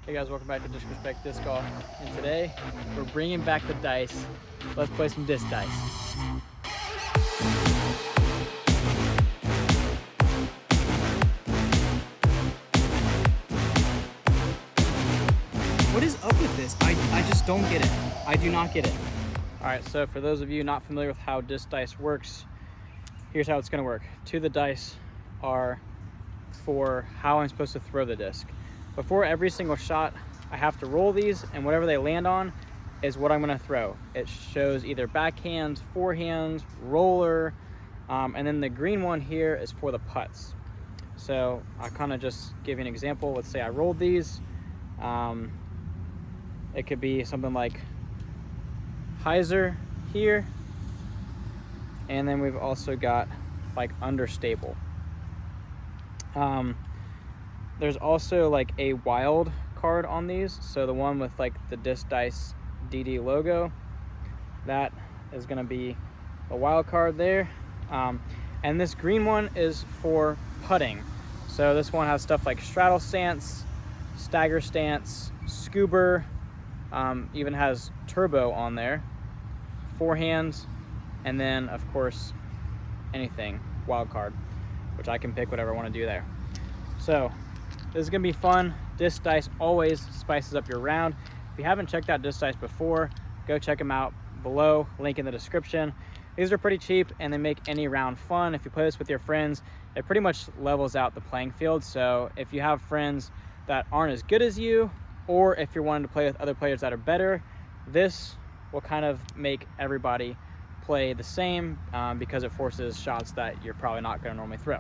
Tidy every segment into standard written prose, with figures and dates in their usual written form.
Hey guys, welcome back to Disrespect Disc Golf. And today, we're bringing back the dice. Let's play some disc dice. What is up with this? I just don't get it. I do not get it. All right, so for those of you not familiar with how disc dice works, here's how it's gonna work. Two of the dice are for how I'm supposed to throw the disc. Before every single shot, I have to roll these, and whatever they land on is what I'm gonna throw. It shows either backhand, forehand, roller, and then the green one here is for the putts. So I'll kind of just give you an example. Let's say I rolled these. It could be something like hyzer here, and then we've also got like understable. There's also like a wild card on these, so the one with like the disc dice DD logo, that is going to be a wild card there. And this green one is for putting, so this one has stuff like straddle stance, stagger stance, scuba, even has turbo on there, forehands, and then of course anything wild card, which I can pick whatever I want to do there. So this is gonna be fun. Disc dice always spices up your round. If you haven't checked out disc dice before, go check them out below, link in the description. These are pretty cheap and they make any round fun. If you play this with your friends, it pretty much levels out the playing field. So if you have friends that aren't as good as you, or if you're wanting to play with other players that are better, this will kind of make everybody play the same, because it forces shots that you're probably not going to normally throw.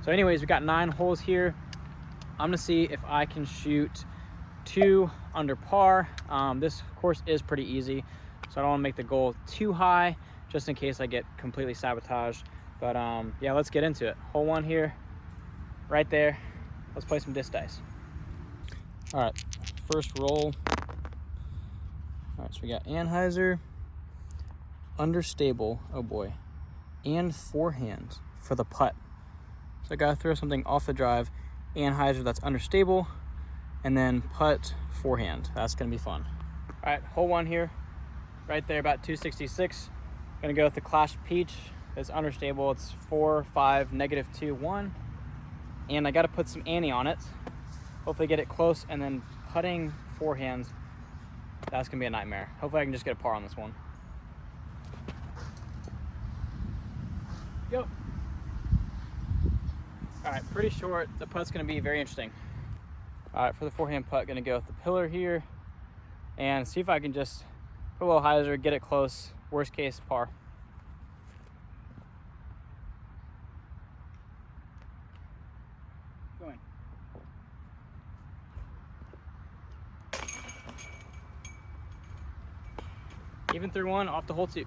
So anyways, we got 9 holes here. I'm going to see if I can shoot 2 under par. This course is pretty easy, so I don't want to make the goal too high just in case I get completely sabotaged. But yeah, let's get into it. Hole 1 here, right there. Let's play some disc dice. All right, first roll. All right, so we got anhyzer, understable, oh boy, and forehand for the putt. So I gotta throw something off the drive, anhyzer that's understable, and then putt forehand. That's gonna be fun. All right, hole 1 here, right there, about 266. Gonna go with the Clash Peach. It's understable. It's 4, 5, -2, 1, and I gotta put some ante on it. Hopefully get it close, and then putting forehands, that's gonna be a nightmare. Hopefully I can just get a par on this one. Go. All right, pretty short. The putt's gonna be very interesting. All right, for the forehand putt, gonna go with the pillar here and see if I can just put a little hyzer, get it close. Worst case, par. Going. Even through 1 off the hole 2.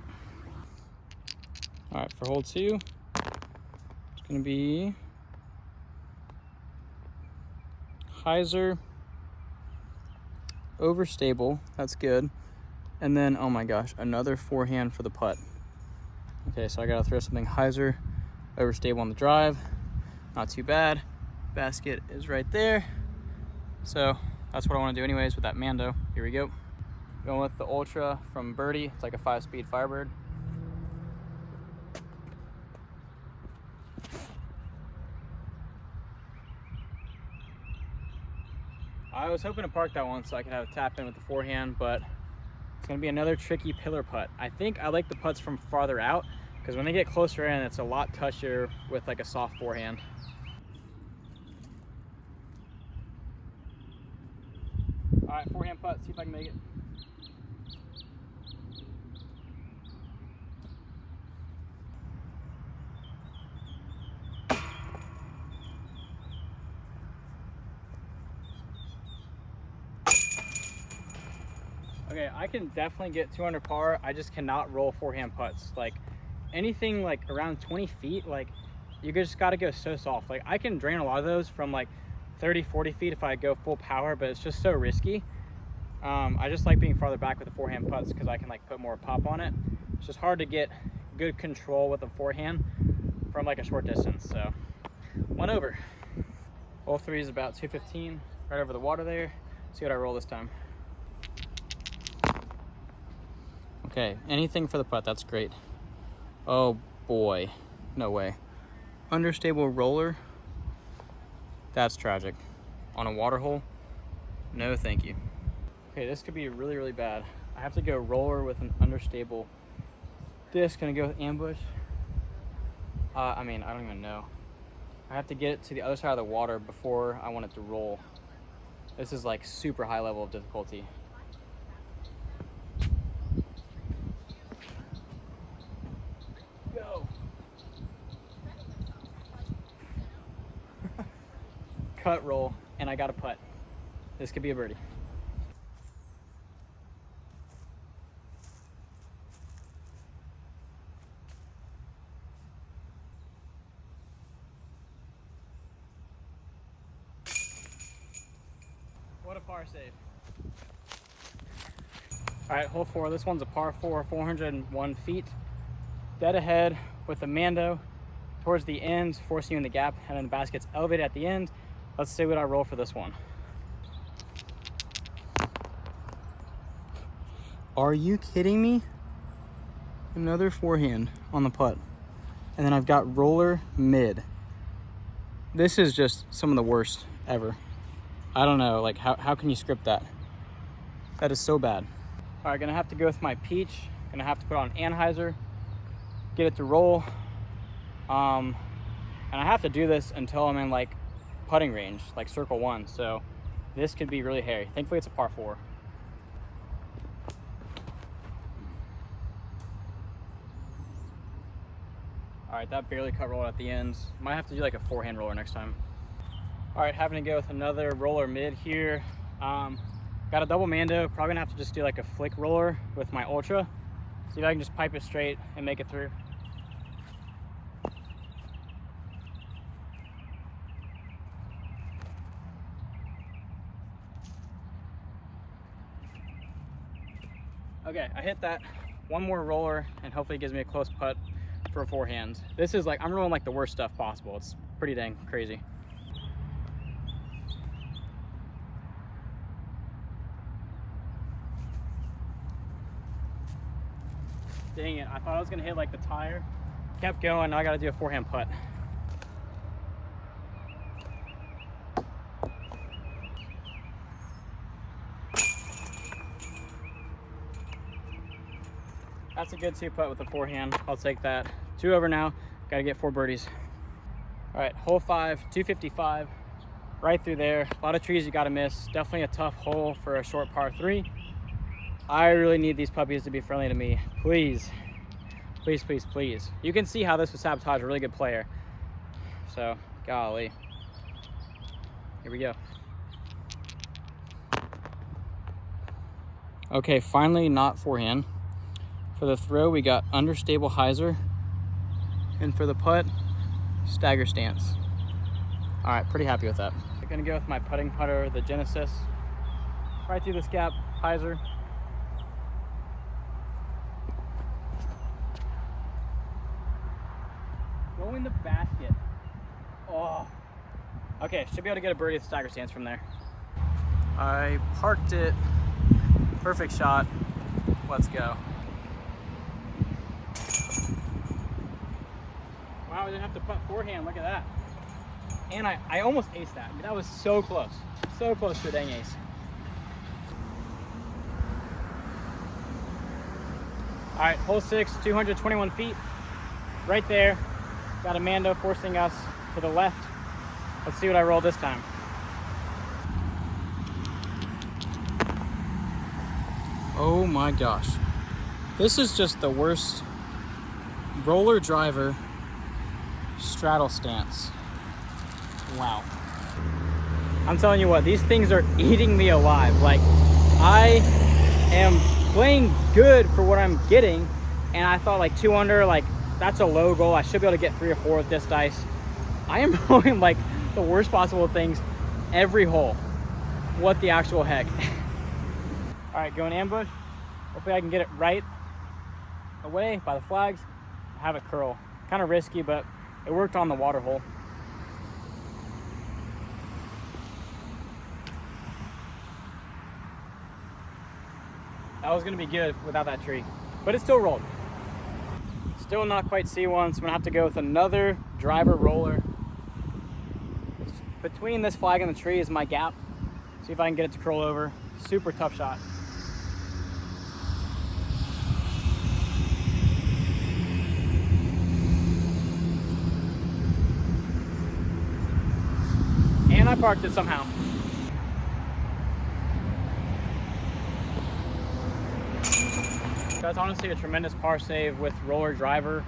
All right, for hole 2, it's gonna be hyzer, overstable, that's good. And then, oh my gosh, another forehand for the putt. Okay, so I gotta throw something hyzer, overstable on the drive. Not too bad. Basket is right there. So that's what I wanna do anyways with that Mando. Here we go. Going with the Ultra from Birdie. It's like a 5-speed Firebird. I was hoping to park that one so I could have a tap in with the forehand, but it's gonna be another tricky pillar putt. I think I like the putts from farther out, because when they get closer in, it's a lot touchier with like a soft forehand. All right, forehand putt, see if I can make it. Okay, I can definitely get 2 under par. I just cannot roll forehand putts. Like anything like around 20 feet, like you just got to go so soft. Like I can drain a lot of those from like 30, 40 feet if I go full power, but it's just so risky. I just like being farther back with the forehand putts because I can like put more pop on it. It's just hard to get good control with a forehand from like a short distance. So 1 over. Hole 3 is about 215, right over the water there. See what I roll this time. Okay, anything for the putt, that's great. Oh boy, no way. Understable roller, that's tragic. On a water hole, no thank you. Okay, this could be really, really bad. I have to go roller with an understable disc. Gonna go with ambush. I mean, I don't even know. I have to get it to the other side of the water before I want it to roll. This is like super high level of difficulty. Go. Cut roll, and I got a putt. This could be a birdie. What a par save. All right, hole 4. This one's a par 4, 401 feet. Dead ahead with the Mando towards the end, forcing you in the gap, and then the basket's elevated at the end. Let's see what I roll for this one. Are you kidding me? Another forehand on the putt. And then I've got roller mid. This is just some of the worst ever. I don't know, like how can you script that? That is so bad. All right, gonna have to go with my peach. Gonna have to put on Anheuser, get it to roll. And I have to do this until I'm in like putting range, like circle 1. So this could be really hairy. Thankfully it's a par 4. All right, that barely cut roll at the ends. Might have to do like a forehand roller next time. All right, having to go with another roller mid here. Got a double Mando. Probably gonna have to just do like a flick roller with my Ultra. See if I can just pipe it straight and make it through. Okay, I hit that. One more roller and hopefully it gives me a close putt for a forehand. This is like, I'm rolling like the worst stuff possible. It's pretty dang crazy. Dang it, I thought I was gonna hit like the tire. Kept going, now I gotta do a forehand putt. That's a good 2 putt with the forehand. I'll take that. 2 over now, gotta get 4 birdies. All right, hole 5, 255, right through there. A lot of trees you gotta miss. Definitely a tough hole for a short par 3. I really need these puppies to be friendly to me. Please, please, please, please. You can see how this would sabotage a really good player. So, golly. Here we go. Okay, finally not forehand. For the throw, we got understable hyzer. And for the putt, stagger stance. All right, pretty happy with that. I'm gonna go with my putting putter, the Genesis. Right through this gap, hyzer. Go in the basket. Oh. Okay, should be able to get a birdie with stagger stance from there. I parked it. Perfect shot. Let's go. Wow, I didn't have to putt forehand. Look at that. And I almost aced that. That was so close. So close to a dang ace. All right, hole 6, 221 feet. Right there. Got a Mando forcing us to the left. Let's see what I roll this time. Oh my gosh. This is just the worst roller driver straddle stance. Wow. I'm telling you what, these things are eating me alive. Like, I am playing good for what I'm getting, and I thought like 2 under, like that's a low goal. I should be able to get 3 or 4 with this dice. I am rolling like the worst possible things every hole. What the actual heck? All right, going ambush. Hopefully I can get it right away by the flags. Have it curl. Kind of risky, but it worked on the water hole. That was gonna be good without that tree, but it still rolled. Still not quite C1, so I'm gonna have to go with another driver roller. Between this flag and the tree is my gap. See if I can get it to curl over. Super tough shot. And I parked it somehow. That's honestly a tremendous par save with roller driver.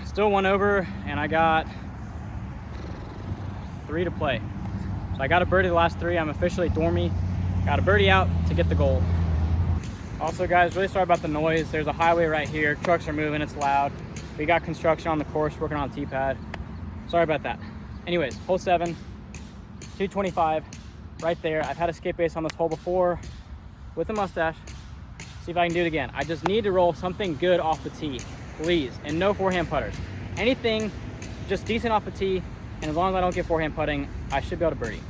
Still one over, and I got 3 to play. So I got a birdie the last 3. I'm officially dormy. Got a birdie out to get the goal. Also guys, really sorry about the noise. There's a highway right here. Trucks are moving, it's loud. We got construction on the course, working on a tee pad. Sorry about that. Anyways, hole 7, 225, right there. I've had a skate base on this hole before with a mustache. See if I can do it again. I just need to roll something good off the tee, please. And no forehand putters. Anything just decent off the tee, and as long as I don't get forehand putting, I should be able to birdie.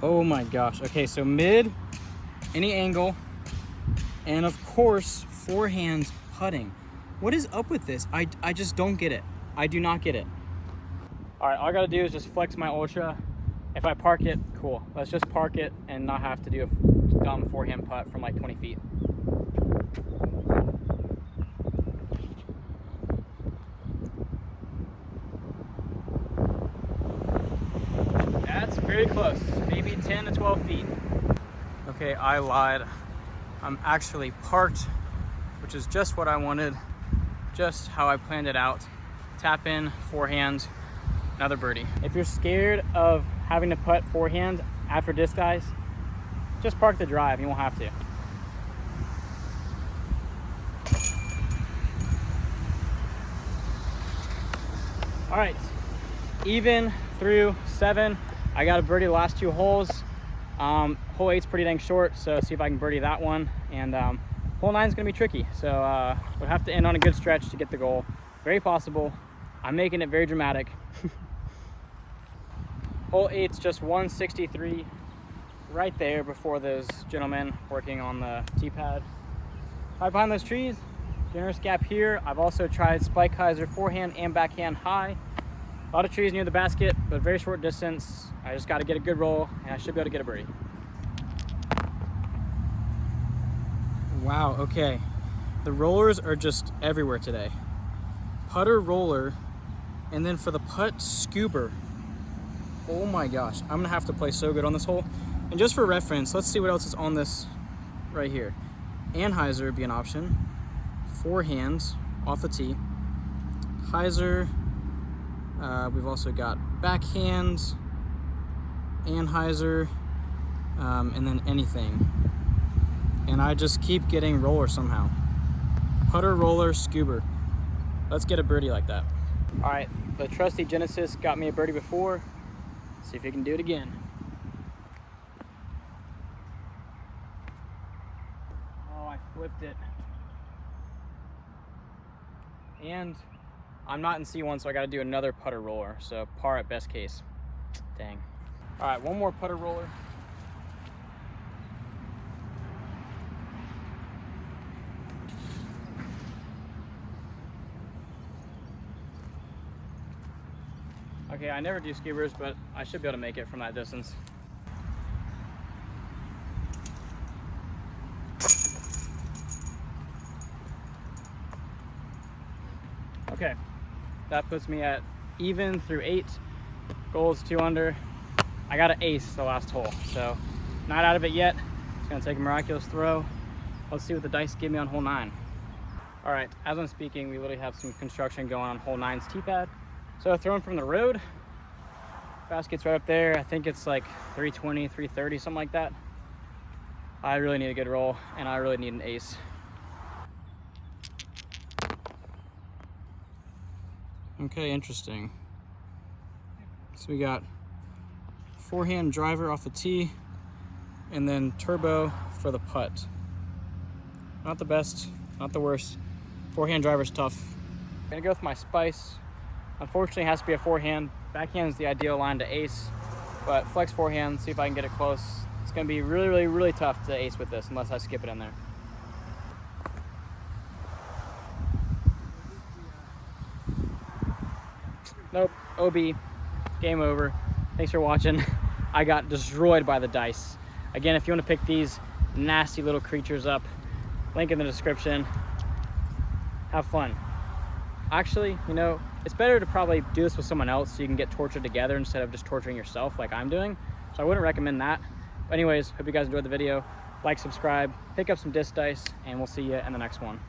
Oh my gosh. Okay, so mid, any angle, and of course, forehand putting. What is up with this? I just don't get it. I do not get it. All right, all I gotta do is just flex my ultra. If I park it, cool. Let's just park it and not have to do a dumb forehand putt from like 20 feet. That's very close, maybe 10 to 12 feet. Okay, I lied. I'm actually parked, which is just what I wanted, just how I planned it out. Tap in, forehand, another birdie. If you're scared of having to putt forehand after disc dice, just park the drive, you won't have to. All right, even through 7. I got a birdie the last 2 holes. Hole 8's pretty dang short, so see if I can birdie that one. And hole 9's gonna be tricky, so we'll have to end on a good stretch to get the goal. Very possible. I'm making it very dramatic. Hole 8's just 163 right there before those gentlemen working on the tee pad. Right behind those trees, generous gap here. I've also tried spike hyzer forehand and backhand high. A lot of trees near the basket, but very short distance. I just got to get a good roll, and I should be able to get a birdie. Wow, okay. The rollers are just everywhere today. Putter roller, and then for the putt, scuba. Oh my gosh, I'm gonna have to play so good on this hole. And just for reference, let's see what else is on this right here. Anhyzer would be an option. Forehands off the tee. Hyzer. We've also got backhands, Anhyzer, and then anything. And I just keep getting roller somehow. Putter, roller, scuba. Let's get a birdie like that. All right, the trusty Genesis got me a birdie before. See if he can do it again. Oh, I flipped it. And I'm not in C1, so I got to do another putter roller. So par at best case. Dang. All right, one more putter roller. Okay, I never do skewers, but I should be able to make it from that distance. Okay, that puts me at even through 8. Goal's 2 under. I got an ace the last hole, so not out of it yet. It's gonna take a miraculous throw. Let's see what the dice give me on hole 9. All right, as I'm speaking, we literally have some construction going on hole 9's tee pad. So throwing from the road, basket's right up there. I think it's like 320, 330, something like that. I really need a good roll, and I really need an ace. Okay, interesting. So we got forehand driver off the tee, and then turbo for the putt. Not the best, not the worst. Forehand driver's tough. I'm gonna go with my spice. Unfortunately, it has to be a forehand. Backhand is the ideal line to ace. But flex forehand, see if I can get it close. It's gonna be really, really, really tough to ace with this unless I skip it in there. Nope, OB, game over. Thanks for watching. I got destroyed by the dice. Again, if you want to pick these nasty little creatures up, link in the description. Have fun. Actually, you know, it's better to probably do this with someone else so you can get tortured together instead of just torturing yourself like I'm doing. So I wouldn't recommend that. But anyways, hope you guys enjoyed the video. Like, subscribe, pick up some disc dice, and we'll see you in the next one.